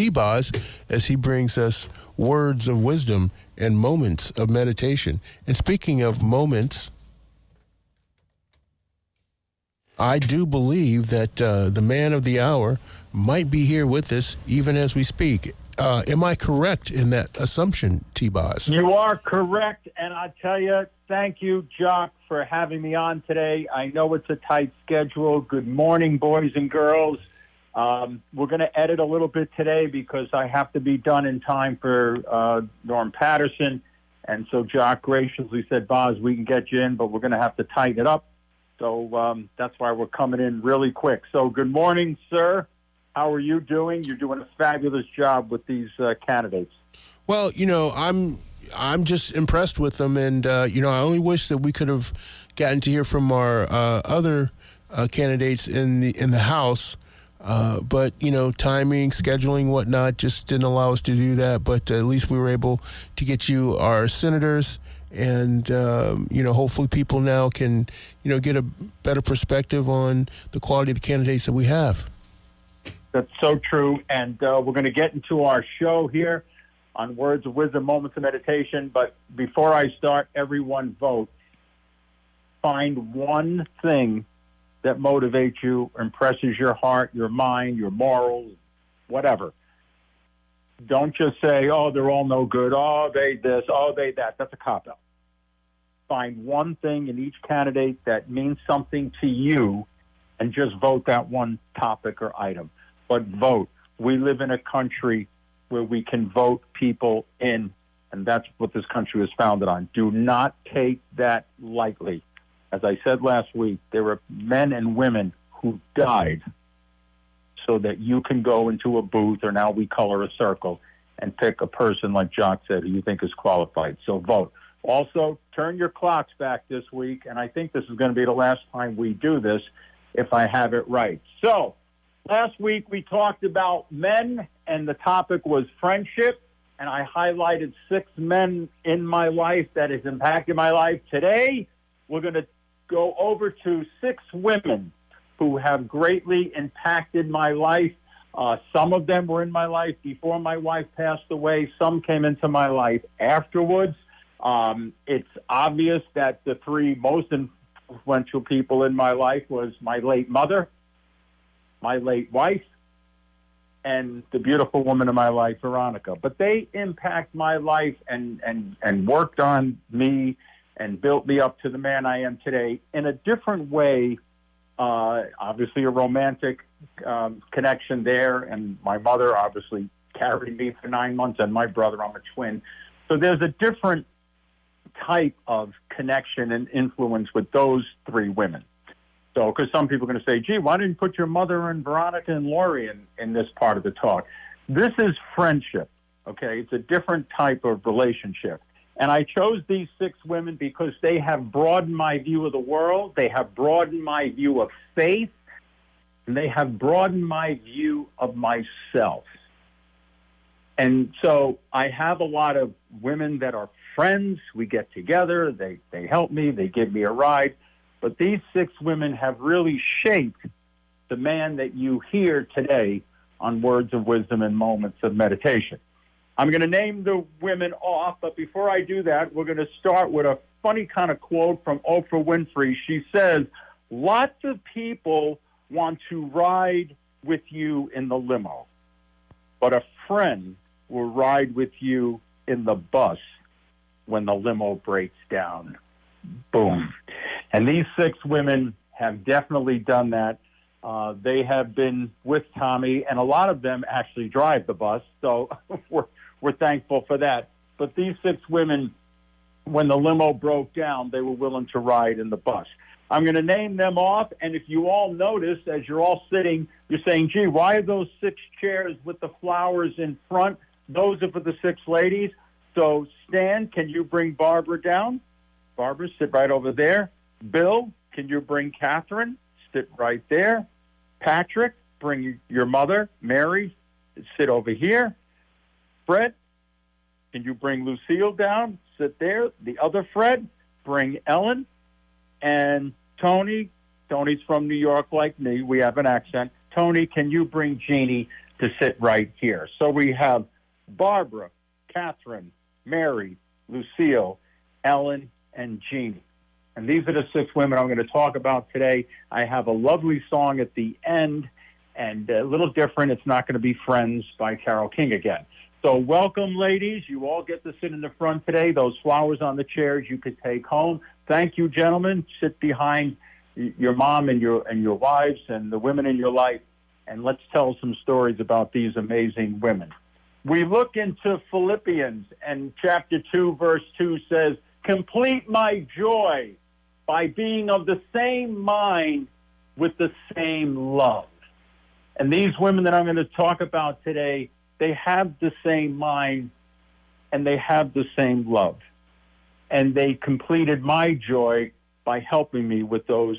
T-Boz as he brings us words of wisdom and moments of meditation. And speaking of moments, I do believe that the man of the hour might be here with us even as we speak. Am I correct in that assumption, T-Boz? You are correct, and I tell you, thank you, Jock, for having me on today. I know it's a tight schedule. Good morning, boys and girls. We're going to edit a little bit today because I have to be done in time for Norm Patterson, and so Jock graciously said, Boz, we can get you in, but we're going to have to tighten it up. So that's why we're coming in really quick. So good morning, sir. How are you doing? You're doing a fabulous job with these candidates. Well, I'm just impressed with them, and I only wish that we could have gotten to hear from our other candidates in the House. But timing, scheduling, whatnot, just didn't allow us to do that. But at least we were able to get you our senators. And, hopefully people now can, get a better perspective on the quality of the candidates that we have. That's so true. And we're going to get into our show here on Words of Wisdom, Moments of Meditation. But before I start, everyone vote. Find one thing that motivates you, impresses your heart, your mind, your morals, whatever. Don't just say, oh, they're all no good. Oh, they this, oh, they that. That's a cop-out. Find one thing in each candidate that means something to you and just vote that one topic or item. But vote. We live in a country where we can vote people in, and that's what this country was founded on. Do not take that lightly. As I said last week, there were men and women who died so that you can go into a booth, or now we color a circle, and pick a person, like Jock said, who you think is qualified. So vote. Also, turn your clocks back this week, and I think this is going to be the last time we do this, if I have it right. So, last week we talked about men, and the topic was friendship, and I highlighted 6 men in my life that has impacted my life. Today, we're going to go over to 6 women who have greatly impacted my life. Some of them were in my life before my wife passed away. Some came into my life afterwards. It's obvious that the 3 most influential people in my life was my late mother, my late wife, and the beautiful woman in my life, Veronica. But they impact my life and worked on me and built me up to the man I am today in a different way. Obviously a romantic connection there, and my mother obviously carried me for 9 months, and my brother, I'm a twin. So there's a different type of connection and influence with those 3 women. So, because some people are going to say, gee, why didn't you put your mother and Veronica and Lori in this part of the talk? This is friendship, okay? It's a different type of relationship. And I chose these 6 women because they have broadened my view of the world, they have broadened my view of faith, and they have broadened my view of myself. And so I have a lot of women that are friends. We get together, they help me, they give me a ride. But these 6 women have really shaped the man that you hear today on Words of Wisdom and Moments of Meditation. I'm going to name the women off, but before I do that, we're going to start with a funny kind of quote from Oprah Winfrey. She says, lots of people want to ride with you in the limo, but a friend will ride with you in the bus when the limo breaks down. Boom. And these 6 women have definitely done that. They have been with Tommy, and a lot of them actually drive the bus, so we're thankful for that. But these 6 women, when the limo broke down, they were willing to ride in the bus. I'm going to name them off, and if you all notice, as you're all sitting, you're saying, gee, why are those 6 chairs with the flowers in front? Those are for the 6 ladies. So, Stan, can you bring Barbara down? Barbara, sit right over there. Bill, can you bring Catherine? Sit right there. Patrick, bring your mother. Mary, sit over here. Fred, can you bring Lucille down? Sit there. The other Fred, bring Ellen. And Tony's from New York like me. We have an accent. Tony, can you bring Jeannie to sit right here. So we have Barbara, Catherine, Mary, Lucille, Ellen, and Jeannie. And these are the 6 women I'm going to talk about today. I have a lovely song at the end, and a little different. It's not going to be Friends by Carole King again. So welcome, ladies. You all get to sit in the front today. Those flowers on the chairs you could take home. Thank you, gentlemen. Sit behind your mom and your wives and the women in your life, and let's tell some stories about these amazing women. We look into Philippians, and chapter 2, verse 2 says, "Complete my joy by being of the same mind with the same love." And these women that I'm going to talk about today, they have the same mind and they have the same love. And they completed my joy by helping me with those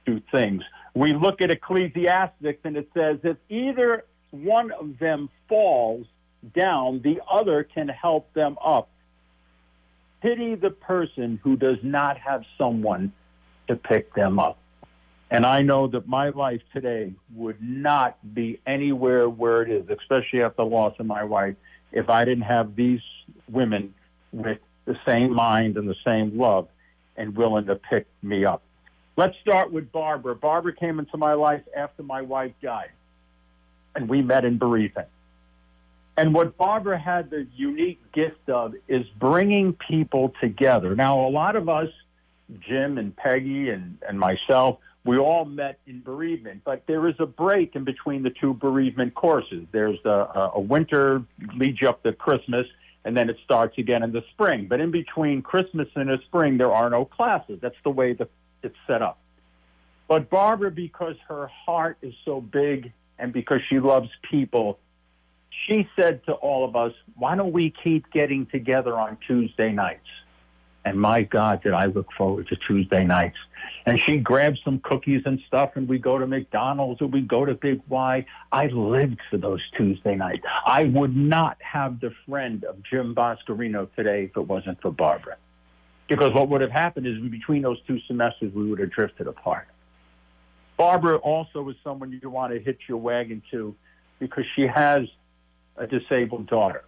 2 things. We look at Ecclesiastes, and it says, if either one of them falls down, the other can help them up. Pity the person who does not have someone to pick them up. And I know that my life today would not be anywhere where it is, especially after the loss of my wife, if I didn't have these women with the same mind and the same love and willing to pick me up. Let's start with Barbara. Barbara came into my life after my wife died, and we met in bereavement. And what Barbara had the unique gift of is bringing people together. Now, a lot of us, Jim and Peggy and myself, we all met in bereavement, but there is a break in between the 2 bereavement courses. There's a winter leads you up to Christmas, and then it starts again in the spring. But in between Christmas and the spring, there are no classes. That's the way it's set up. But Barbara, because her heart is so big and because she loves people, she said to all of us, why don't we keep getting together on Tuesday nights? And my God, did I look forward to Tuesday nights. And she grabbed some cookies and stuff, and we go to McDonald's or we go to Big Y. I lived for those Tuesday nights. I would not have the friend of Jim Boscarino today if it wasn't for Barbara. Because what would have happened is in between those 2 semesters, we would have drifted apart. Barbara also is someone you want to hitch your wagon to because she has a disabled daughter.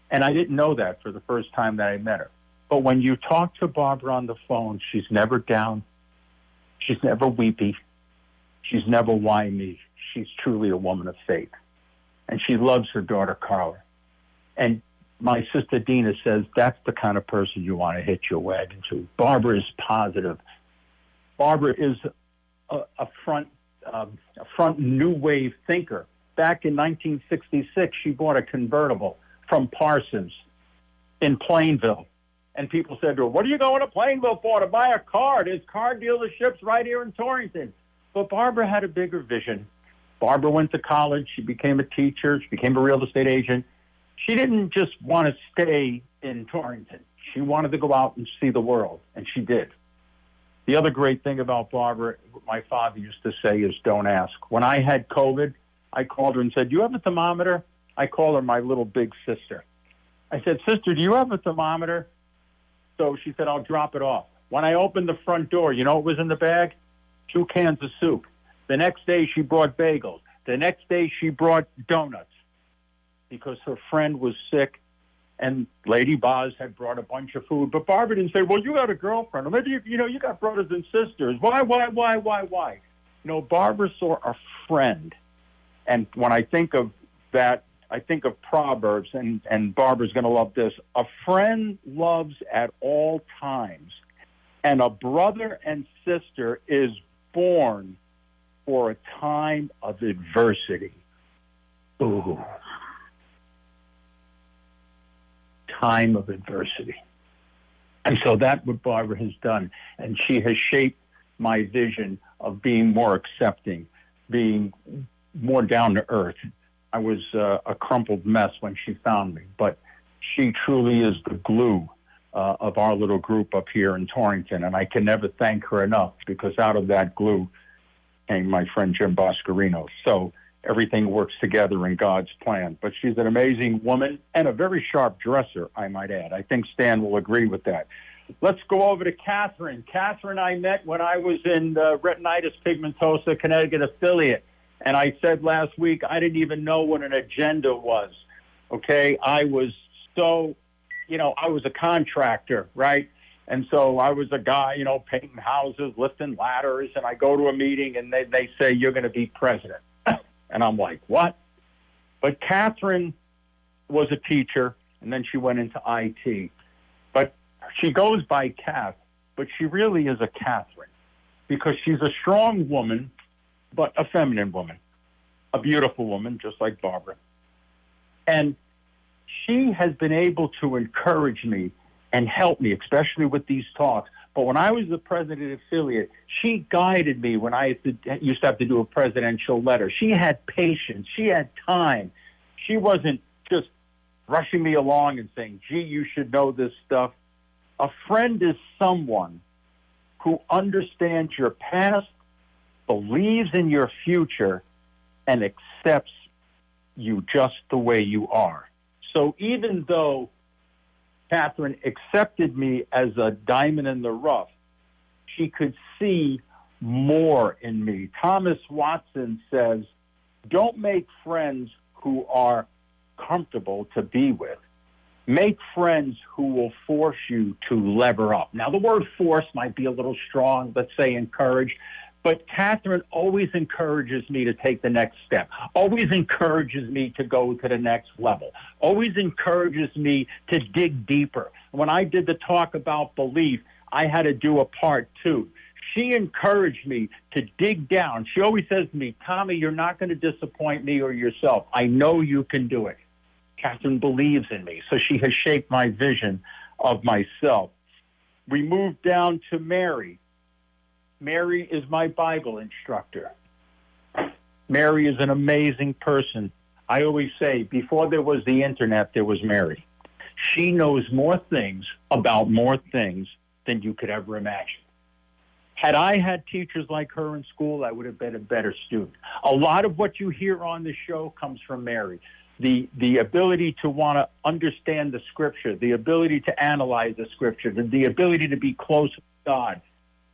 And I didn't know that for the first time that I met her. But when you talk to Barbara on the phone, she's never down. She's never weepy. She's never whiny. She's truly a woman of faith. And she loves her daughter, Carla. And my sister Dina says that's the kind of person you want to hitch your wagon to. Barbara is positive. Barbara is a front new wave thinker. Back in 1966, she bought a convertible from Parsons in Plainville. And people said to her, what are you going to Plainville for? To buy a car. There's car dealerships right here in Torrington. But Barbara had a bigger vision. Barbara went to college. She became a teacher. She became a real estate agent. She didn't just want to stay in Torrington. She wanted to go out and see the world, and she did. The other great thing about Barbara, what my father used to say is don't ask. When I had COVID, I called her and said, do you have a thermometer? I call her my little big sister. I said, sister, do you have a thermometer? So she said, I'll drop it off. When I opened the front door, you know what was in the bag? 2 cans of soup. The next day, she brought bagels. The next day, she brought donuts because her friend was sick, and Lady Boz had brought a bunch of food. But Barbara didn't say, well, you got a girlfriend, or maybe, you got brothers and sisters. Why? Barbara saw a friend. And when I think of that, I think of Proverbs, and Barbara's going to love this. A friend loves at all times, and a brother and sister is born for a time of adversity. Ooh. Time of adversity. And so that's what Barbara has done. And she has shaped my vision of being more accepting, being more down to earth. I was a crumpled mess when she found me, but she truly is the glue of our little group up here in Torrington, and I can never thank her enough because out of that glue came my friend Jim Boscarino. So everything works together in God's plan. But she's an amazing woman and a very sharp dresser, I might add. I think Stan will agree with that. Let's go over to Catherine. Catherine I met when I was in the Retinitis Pigmentosa Connecticut affiliate. And I said last week, I didn't even know what an agenda was. Okay. I was so, I was a contractor, right? And so I was a guy, painting houses, lifting ladders. And I go to a meeting and they say, you're going to be president. And I'm like, what? But Catherine was a teacher, and then she went into IT. But she goes by Kath, but she really is a Catherine because she's a strong woman, but a feminine woman, a beautiful woman, just like Barbara. And she has been able to encourage me and help me, especially with these talks. But when I was the president affiliate, she guided me when I used to have to do a presidential letter. She had patience. She had time. She wasn't just rushing me along and saying, gee, you should know this stuff. A friend is someone who understands your past, believes in your future, and accepts you just the way you are. So even though Catherine accepted me as a diamond in the rough, she could see more in me. Thomas Watson says, don't make friends who are comfortable to be with. Make friends who will force you to lever up. Now, the word force might be a little strong, let's say encourage, but Catherine always encourages me to take the next step, always encourages me to go to the next level, always encourages me to dig deeper. When I did the talk about belief, I had to do a part 2. She encouraged me to dig down. She always says to me, Tommy, you're not going to disappoint me or yourself. I know you can do it. Catherine believes in me, so she has shaped my vision of myself. We moved down to Mary. Mary is my Bible instructor. Mary is an amazing person. I always say, before there was the internet, there was Mary. She knows more things about more things than you could ever imagine. Had I had teachers like her in school, I would have been a better student. A lot of what you hear on the show comes from Mary. The ability to want to understand the scripture, the ability to analyze the scripture, the ability to be close to God,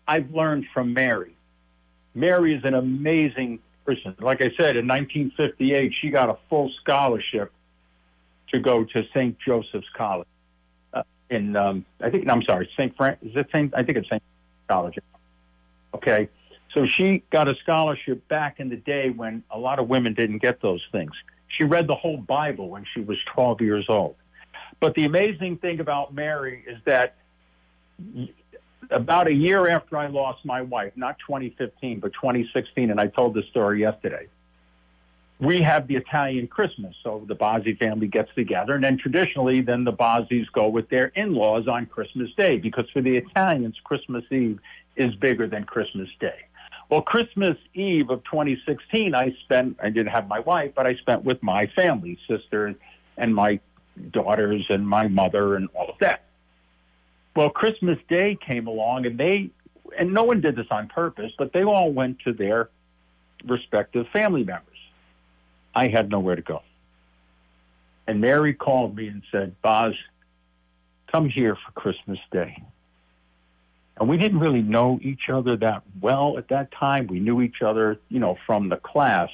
I've learned from Mary. Mary is an amazing person. Like I said, in 1958, she got a full scholarship to go to St. Joseph's College. St. Francis. I think it's St. College. Okay. So she got a scholarship back in the day when a lot of women didn't get those things. She read the whole Bible when she was 12 years old. But the amazing thing about Mary is that about a year after I lost my wife, not 2015, but 2016, and I told this story yesterday, we have the Italian Christmas. So the Bozzi family gets together, and then traditionally, then the Bozzis go with their in-laws on Christmas Day, because for the Italians, Christmas Eve is bigger than Christmas Day. Well, Christmas Eve of 2016, I didn't have my wife, but I spent with my family, sister and my daughters and my mother and all of that. Well, Christmas Day came along, and no one did this on purpose, but they all went to their respective family members. I had nowhere to go. And Mary called me and said, Boz, come here for Christmas Day. And we didn't really know each other that well at that time. We knew each other, from the class,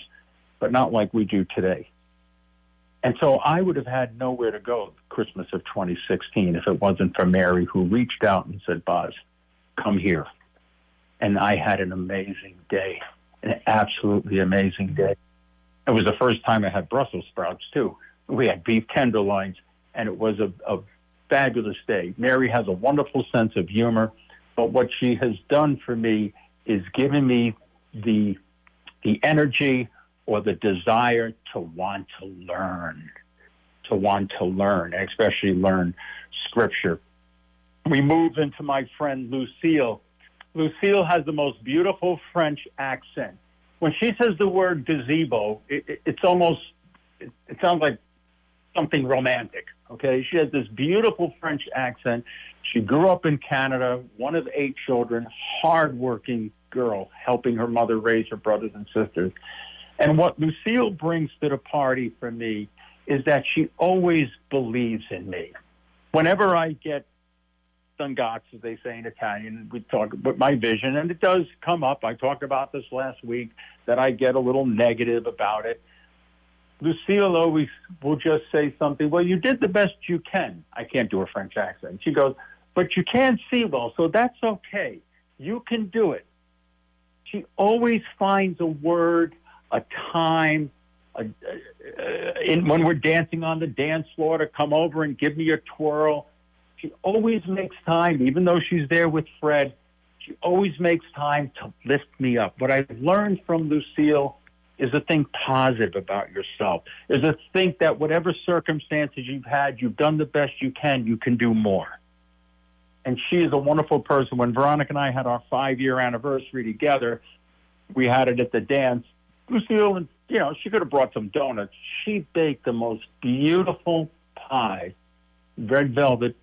but not like we do today. And so I would have had nowhere to go Christmas of 2016 if it wasn't for Mary, who reached out and said, Boz, come here. And I had an amazing day, an absolutely amazing day. It was the first time I had Brussels sprouts, too. We had beef tenderloins, and it was a fabulous day. Mary has a wonderful sense of humor, but what she has done for me is given me the energy or the desire to want to learn, and especially learn scripture. We move into my friend Lucille. Lucille has the most beautiful French accent. When she says the word gazebo, it sounds like something romantic, okay? She has this beautiful French accent. She grew up in Canada, one of 8 children, hardworking girl, helping her mother raise her brothers and sisters. And what Lucille brings to the party for me is that she always believes in me. Whenever I get Stungazzi, as they say in Italian. We talk about my vision, and it does come up. I talked about this last week, that I get a little negative about it. Lucille always will just say something, well, you did the best you can. I can't do a French accent. She goes, but you can't see well, so that's okay. You can do it. She always finds a word, a time, when we're dancing on the dance floor, to come over and give me a twirl. She always makes time, even though she's there with Fred. She always makes time to lift me up. What I've learned from Lucille is to think positive about yourself, is to think that whatever circumstances you've had, you've done the best you can do more. And she is a wonderful person. When Veronica and I had our 5-year anniversary together, we had it at the dance. Lucille, and she could have brought some donuts. She baked the most beautiful pie, red velvet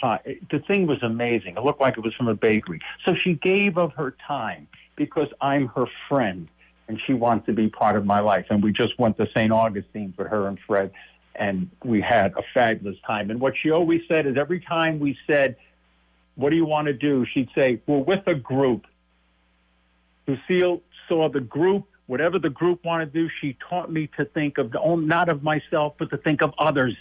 pie. The thing was amazing. It looked like it was from a bakery. So she gave of her time because I'm her friend, and she wants to be part of my life. And we just went to St. Augustine with her and Fred, and we had a fabulous time. And what she always said is, every time we said, what do you want to do? She'd say, we're with a group. Lucille saw the group, whatever the group wanted to do. She taught me to think of not of myself, but to think of others.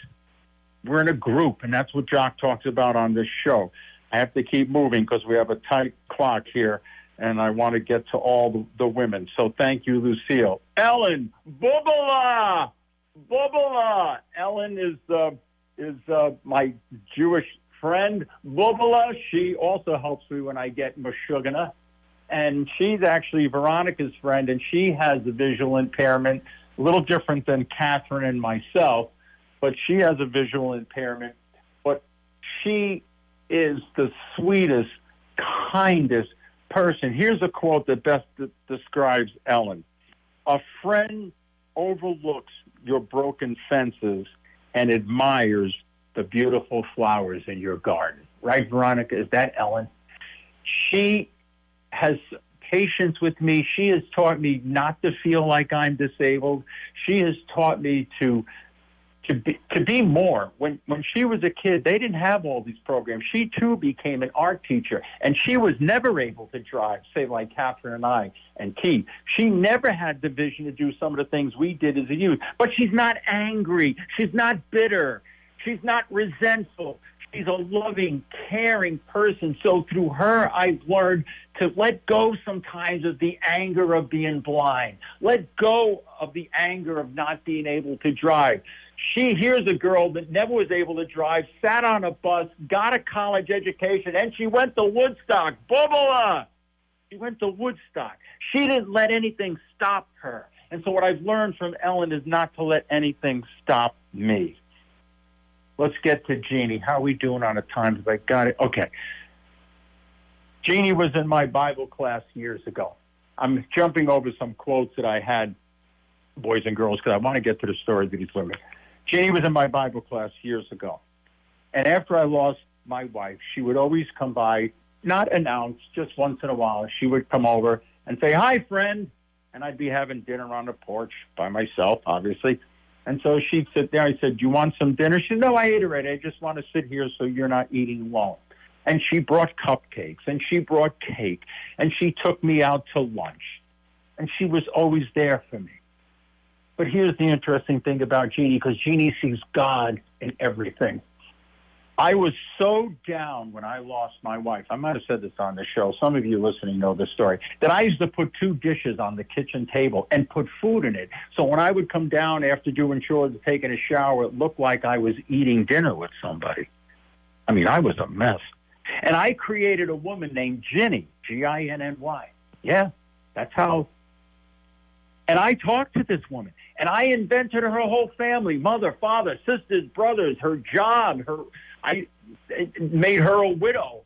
We're in a group, and that's what Jock talks about on this show. I have to keep moving because we have a tight clock here, and I want to get to all the women. So thank you, Lucille. Ellen, Bubala! Bubala! Ellen is my Jewish friend. Bubala, she also helps me when I get Meshuggah. And she's actually Veronica's friend, and she has a visual impairment, a little different than Catherine and myself, but she has a visual impairment. But she is the sweetest, kindest person. Here's a quote that best describes Ellen. A friend overlooks your broken fences and admires the beautiful flowers in your garden. Right, Veronica? Is that Ellen? She has patience with me. She has taught me not to feel like I'm disabled. She has taught me to be more. When she was a kid, they didn't have all these programs. She too became an art teacher, and she was never able to drive, say like Catherine and I and Keith. She never had the vision to do some of the things we did as a youth. But she's not angry. She's not bitter. She's not resentful. She's a loving, caring person. So through her, I've learned to let go sometimes of the anger of being blind. Let go of the anger of not being able to drive. Here's a girl that never was able to drive, sat on a bus, got a college education, and she went to Woodstock. Bubala! She went to Woodstock. She didn't let anything stop her. And so what I've learned from Ellen is not to let anything stop me. Let's get to Jeannie. How are we doing on a time? I got it. Okay. Jeannie was in my Bible class years ago. I'm jumping over some quotes that I had, boys and girls, because I want to get to the story that he's living. Jeannie was in my Bible class years ago. And after I lost my wife, she would always come by, not announce, just once in a while. She would come over and say, hi, friend. And I'd be having dinner on the porch by myself, obviously. And so she'd sit there. I said, do you want some dinner? She said, no, I ate already. I just want to sit here so you're not eating alone. And she brought cupcakes, and she brought cake, and she took me out to lunch. And she was always there for me. But here's the interesting thing about Jeannie, because Jeannie sees God in everything. I was so down when I lost my wife. I might have said this on the show. Some of you listening know this story. That I used to put 2 dishes on the kitchen table and put food in it. So when I would come down after doing chores and taking a shower, it looked like I was eating dinner with somebody. I mean, I was a mess. And I created a woman named Ginny, Ginny. Yeah, that's how. And I talked to this woman, and I invented her whole family, mother, father, sisters, brothers, her job. I made her a widow,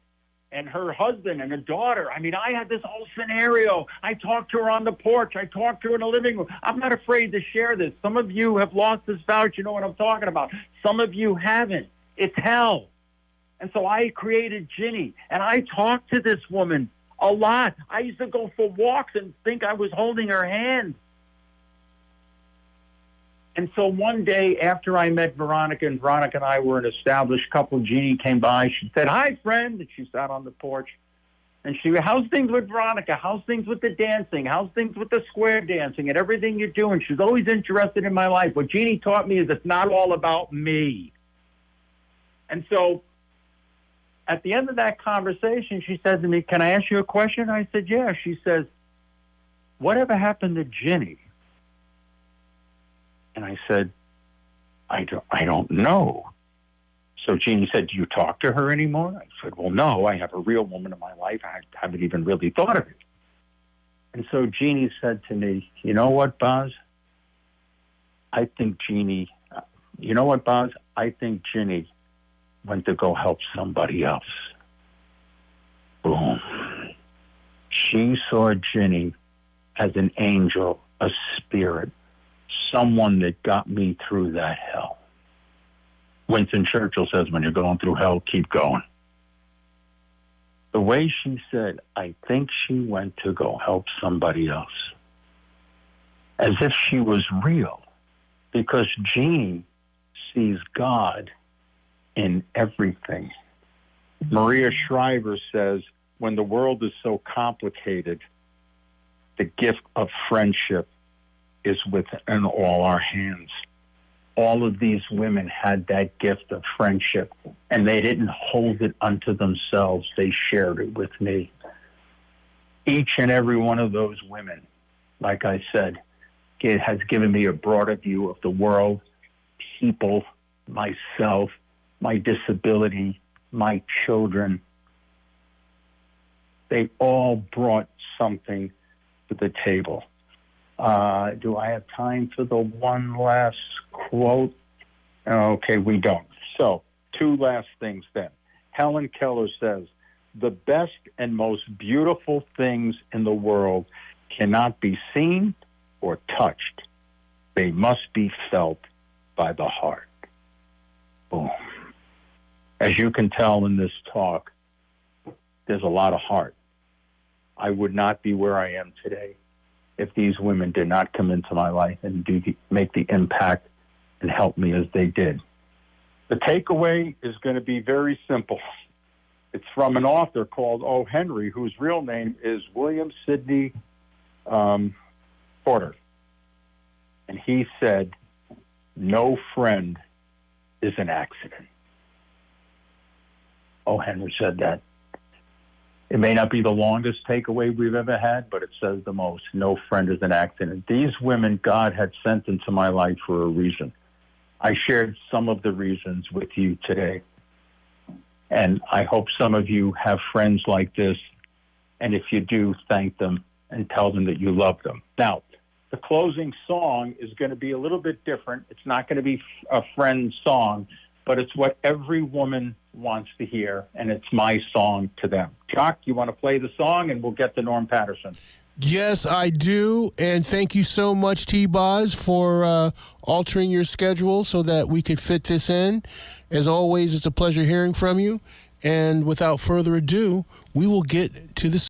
and her husband and a daughter. I mean, I had this whole scenario. I talked to her on the porch. I talked to her in the living room. I'm not afraid to share this. Some of you have lost this spouse. You know what I'm talking about. Some of you haven't. It's hell. And so I created Ginny, and I talked to this woman a lot. I used to go for walks and think I was holding her hand. And so one day after I met Veronica, and Veronica and I were an established couple, Jeannie came by. She said, "Hi, friend." And she sat on the porch. And she, "How's things with Veronica? How's things with the dancing? How's things with the square dancing and everything you're doing?" She's always interested in my life. What Jeannie taught me is it's not all about me. And so at the end of that conversation, she said to me, "Can I ask you a question?" I said, "Yeah." She says, "Whatever happened to Ginny?" And I said, I don't know. So Jeannie said, "Do you talk to her anymore?" I said, "Well, no, I have a real woman in my life. I haven't even really thought of it." And so Jeannie said to me, "You know what, Boz? I think Ginny went to go help somebody else." Boom. She saw Ginny as an angel, a spirit, someone that got me through that hell. Winston Churchill says, when you're going through hell, keep going. The way she said, "I think she went to go help somebody else," as if she was real, because Jeannie sees God in everything. Maria Shriver says, when the world is so complicated, the gift of friendship is within all our hands. All of these women had that gift of friendship, and they didn't hold it unto themselves. They shared it with me. Each and every one of those women, like I said, it has given me a broader view of the world, people, myself, my disability, my children. They all brought something to the table. Do I have time for the one last quote? Okay, we don't. So, two last things then. Helen Keller says, "The best and most beautiful things in the world cannot be seen or touched. They must be felt by the heart." Boom. As you can tell in this talk, there's a lot of heart. I would not be where I am today if these women did not come into my life and make the impact and help me as they did. The takeaway is going to be very simple. It's from an author called O. Henry, whose real name is William Sidney Porter. And he said, "No friend is an accident." O. Henry said that. It may not be the longest takeaway we've ever had, but it says the most. No friend is an accident. These women God had sent into my life for a reason. I shared some of the reasons with you today. And I hope some of you have friends like this. And if you do, thank them and tell them that you love them. Now, the closing song is going to be a little bit different. It's not going to be a friend song, but it's what every woman wants to hear, and it's my song to them. Jock, you want to play the song, and we'll get to Norm Patterson. Yes, I do. And thank you so much, T-Boz, for altering your schedule so that we could fit this in. As always, it's a pleasure hearing from you. And without further ado, we will get to the